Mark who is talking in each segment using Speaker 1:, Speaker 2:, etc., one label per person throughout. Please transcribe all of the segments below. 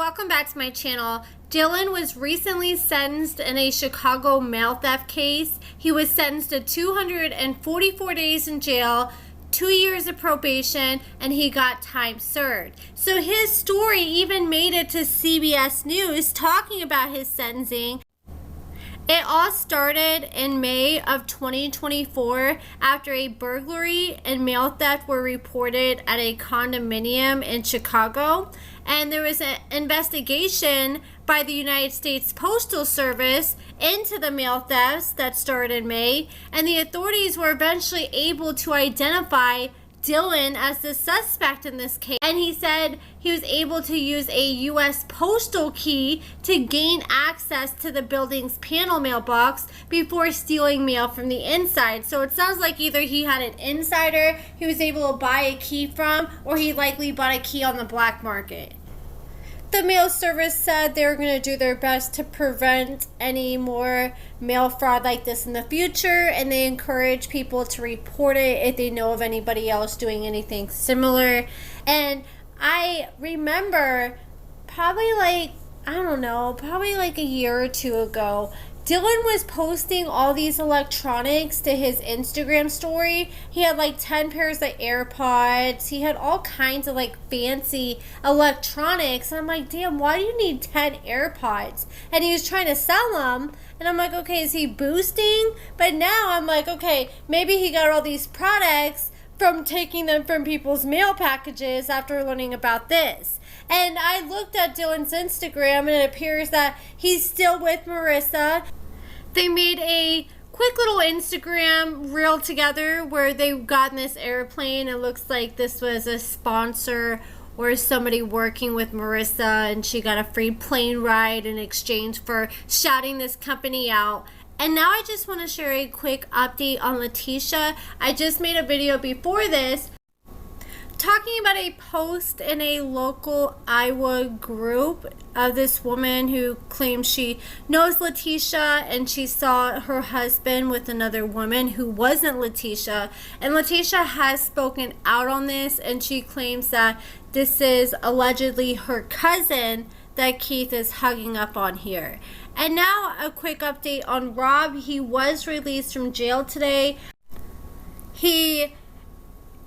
Speaker 1: welcome back to my channel. Dylan was recently sentenced in a Chicago mail theft case. He was sentenced to 244 days in jail, 2 years of probation, and he got time served. So his story even made it to CBS News talking about his sentencing. It all started in May of 2024 after a burglary and mail theft were reported at a condominium in Chicago. And there was an investigation by the United States Postal Service into the mail thefts that started in May. And the authorities were eventually able to identify Dylan as the suspect in this case, and he said he was able to use a U.S. postal key to gain access to the building's panel mailbox before stealing mail from the inside. So it sounds like either he had an insider he was able to buy a key from, or he likely bought a key on the black market. The mail service said they were going to do their best to prevent any more mail fraud like this in the future, and they encourage people to report it if they know of anybody else doing anything similar. And I remember probably like a year or two ago, Dylan was posting all these electronics to his Instagram story. He had like 10 pairs of AirPods. He had all kinds of like fancy electronics. And I'm like, damn, why do you need 10 AirPods? And he was trying to sell them. And I'm like, okay, is he boosting? But now I'm like, okay, maybe he got all these products from taking them from people's mail packages after learning about this. And I looked at Dylan's Instagram, and it appears that he's still with Marissa. They made a quick little Instagram reel together where they got in this airplane. It looks like this was a sponsor or somebody working with Marissa, and she got a free plane ride in exchange for shouting this company out. And now I just want to share a quick update on Letitia. I just made a video before this talking about a post in a local Iowa group of this woman who claims she knows Letitia, and she saw her husband with another woman who wasn't Letitia. And Letitia has spoken out on this, and she claims that this is allegedly her cousin that Keith is hugging up on here. And now a quick update on Rob. He was released from jail today. He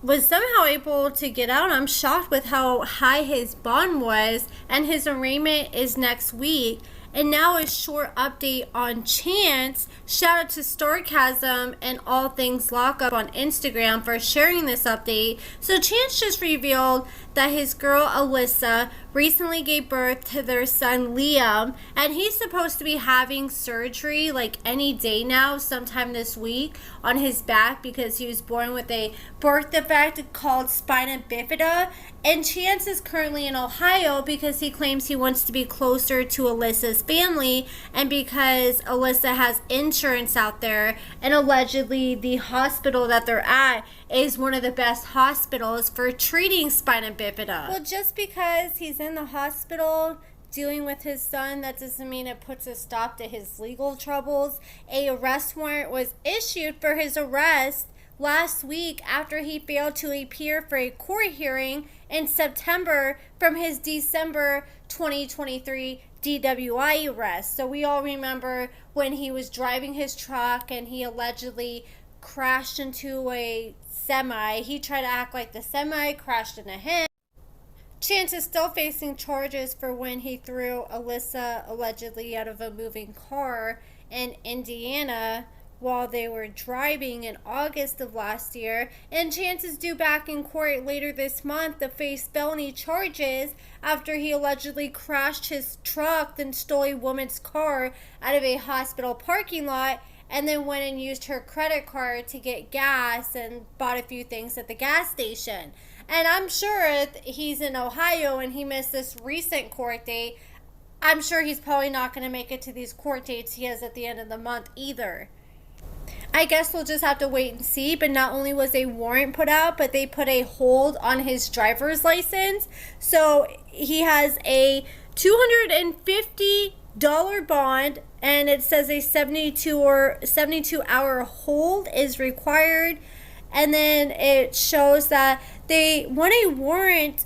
Speaker 1: was somehow able to get out. I'm shocked with how high his bond was, and his arraignment is next week. And now a short update on Chance. Shout out to Starcasm and All Things Lockup on Instagram for sharing this update. So Chance just revealed that his girl Alyssa recently gave birth to their son Liam, and he's supposed to be having surgery like any day now, sometime this week, on his back because he was born with a birth defect called spina bifida. And Chance is currently in Ohio because he claims he wants to be closer to Alyssa's family, and because Alyssa has insurance out there, and allegedly the hospital that they're at is one of the best hospitals for treating spina bifida. Well, just because he's in the hospital dealing with his son, that doesn't mean it puts a stop to his legal troubles. A arrest warrant was issued for his arrest last week after he failed to appear for a court hearing in September from his December 2023 DWI arrest. So we all remember when he was driving his truck and he allegedly crashed into a semi. He tried to act like the semi crashed into him. Chance is still facing charges for when he threw Alyssa allegedly out of a moving car in Indiana while they were driving in August of last year. And Chance is due back in court later this month to face felony charges after he allegedly crashed his truck, then stole a woman's car out of a hospital parking lot, and then went and used her credit card to get gas and bought a few things at the gas station. And I'm sure if he's in Ohio and he missed this recent court date, I'm sure he's probably not going to make it to these court dates he has at the end of the month either. I guess we'll just have to wait and see. But not only was a warrant put out, but they put a hold on his driver's license. So he has a $250 bond, and it says a 72-hour hold is required. And then it shows that they want a warrant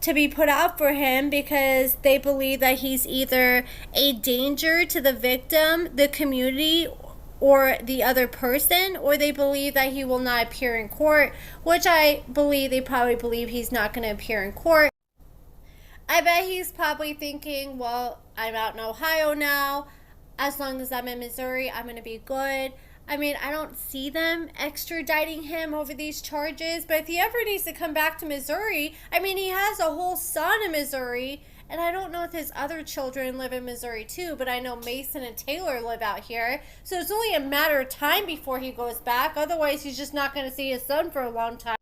Speaker 1: to be put out for him because they believe that he's either a danger to the victim, the community, or the other person, or they believe that he will not appear in court, which I believe they probably believe he's not going to appear in court. I bet he's probably thinking, well, I'm out in Ohio now. As long as I'm in Missouri, I'm going to be good. I mean, I don't see them extraditing him over these charges, but if he ever needs to come back to Missouri, I mean, he has a whole son in Missouri, and I don't know if his other children live in Missouri too, but I know Mason and Taylor live out here. So it's only a matter of time before he goes back. Otherwise, he's just not going to see his son for a long time.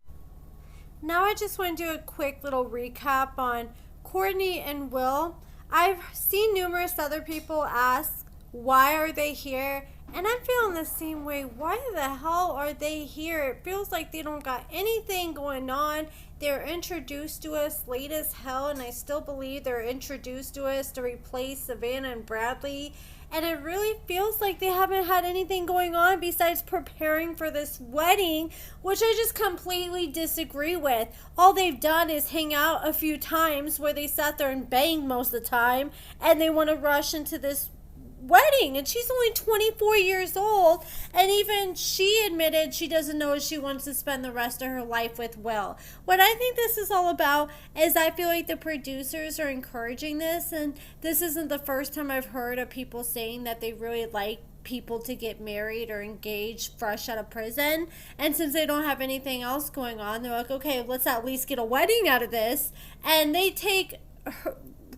Speaker 1: Now I just want to do a quick little recap on Courtney and Will. I've seen numerous other people ask, why are they here? And I'm feeling the same way. Why the hell are they here? It feels like they don't got anything going on. They're introduced to us late as hell, and I still believe they're introduced to us to replace Savannah and Bradley. And it really feels like they haven't had anything going on besides preparing for this wedding, which I just completely disagree with. All they've done is hang out a few times where they sat there and banged most of the time, and they want to rush into this wedding, and she's only 24 years old, and even she admitted she doesn't know if she wants to spend the rest of her life with Will. What I think this is all about is I feel like the producers are encouraging this, and this isn't the first time I've heard of people saying that they really like people to get married or engaged fresh out of prison, and since they don't have anything else going on, they're like, okay, let's at least get a wedding out of this. And they take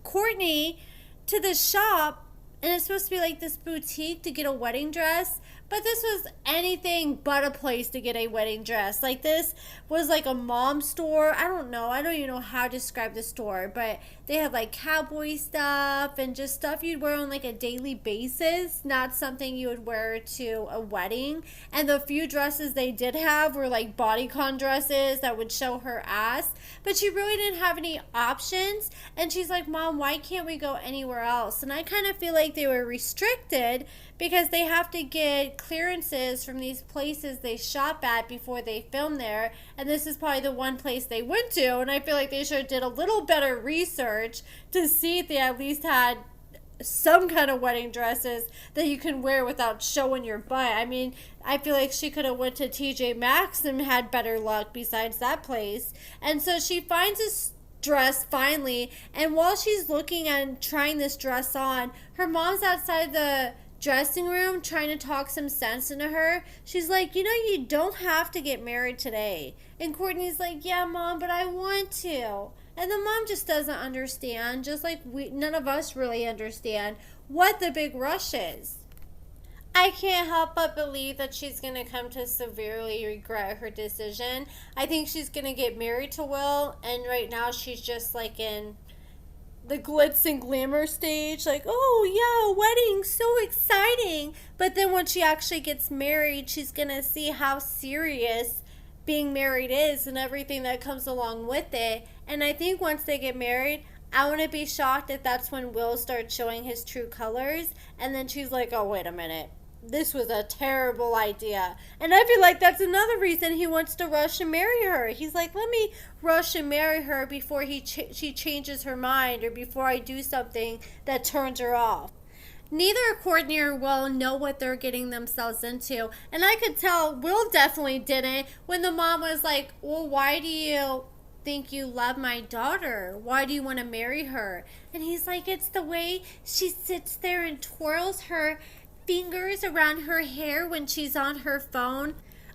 Speaker 1: Courtney to the shop, and it's supposed to be like this boutique to get a wedding dress, but this was anything but a place to get a wedding dress. Like, this was like a mom store. I don't even know how to describe the store, but they had like cowboy stuff and just stuff you'd wear on like a daily basis, not something you would wear to a wedding. And the few dresses they did have were like bodycon dresses that would show her ass, but she really didn't have any options. And she's like, Mom, why can't we go anywhere else? And I kind of feel like they were restricted because they have to get clearances from these places they shop at before they film there, and this is probably the one place they went to, and I feel like they should have did a little better research to see if they at least had some kind of wedding dresses that you can wear without showing your butt. I mean, I feel like she could have went to TJ Maxx and had better luck besides that place. And so she finds this dress finally, and while she's looking and trying this dress on, her mom's outside the dressing room trying to talk some sense into her. She's like, you don't have to get married today. And Courtney's like, yeah, Mom, but I want to. And the mom just doesn't understand, just like none of us really understand what the big rush is. I can't help but believe that she's going to come to severely regret her decision. I think she's going to get married to Will, and right now she's just like in the glitz and glamour stage, like, oh yeah, wedding, so exciting. But then when she actually gets married, she's going to see how serious being married is and everything that comes along with it. And I think once they get married, I wouldn't be shocked if that's when Will starts showing his true colors. And then she's like, oh, wait a minute. This was a terrible idea. And I feel like that's another reason he wants to rush and marry her. He's like, let me rush and marry her before she changes her mind, or before I do something that turns her off. Neither Courtney or Will know what they're getting themselves into. And I could tell Will definitely didn't when the mom was like, well, why do you think you love my daughter? Why do you want to marry her? And he's like, it's the way she sits there and twirls her fingers around her hair when she's on her phone.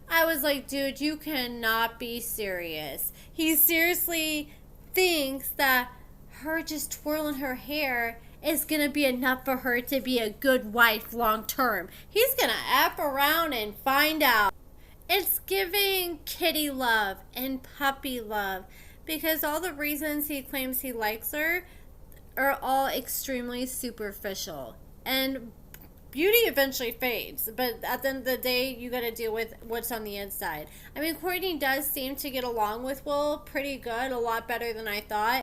Speaker 1: I was like, dude, you cannot be serious. He seriously thinks that her just twirling her hair is going to be enough for her to be a good wife long term. He's going to app around and find out. It's giving kitty love and puppy love, because all the reasons he claims he likes her are all extremely superficial. And beauty eventually fades, but at the end of the day, you got to deal with what's on the inside. I mean, Courtney does seem to get along with Will pretty good, a lot better than I thought.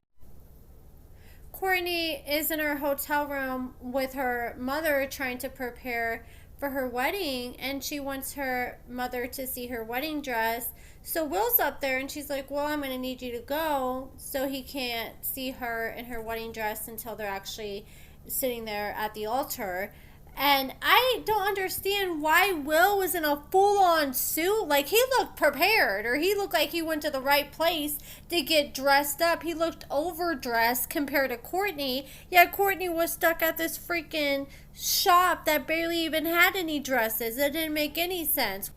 Speaker 1: Courtney is in her hotel room with her mother trying to prepare for her wedding, and she wants her mother to see her wedding dress. So Will's up there, and she's like, well, I'm going to need you to go, so he can't see her in her wedding dress until they're actually sitting there at the altar. And I don't understand why Will was in a full-on suit. Like, he looked prepared, or he looked like he went to the right place to get dressed up. He looked overdressed compared to Courtnee. Yeah, Courtnee was stuck at this freaking shop that barely even had any dresses. It didn't make any sense.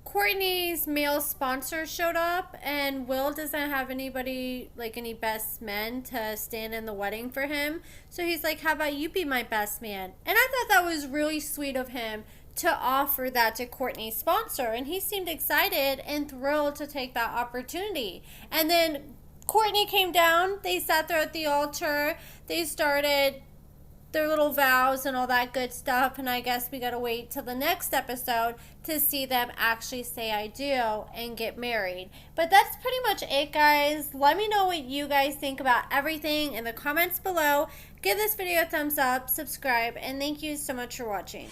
Speaker 1: Courtney's male sponsor showed up, and Will doesn't have anybody, like any best men to stand in the wedding for him. So he's like, how about you be my best man? And I thought that was really sweet of him to offer that to Courtney's sponsor. And he seemed excited and thrilled to take that opportunity. And then Courtney came down. They sat there at the altar. They started their little vows and all that good stuff, and I guess we gotta wait till the next episode to see them actually say I do and get married. But that's pretty much it, guys. Let me know what you guys think about everything in the comments below. Give this video a thumbs up, subscribe, and thank you so much for watching.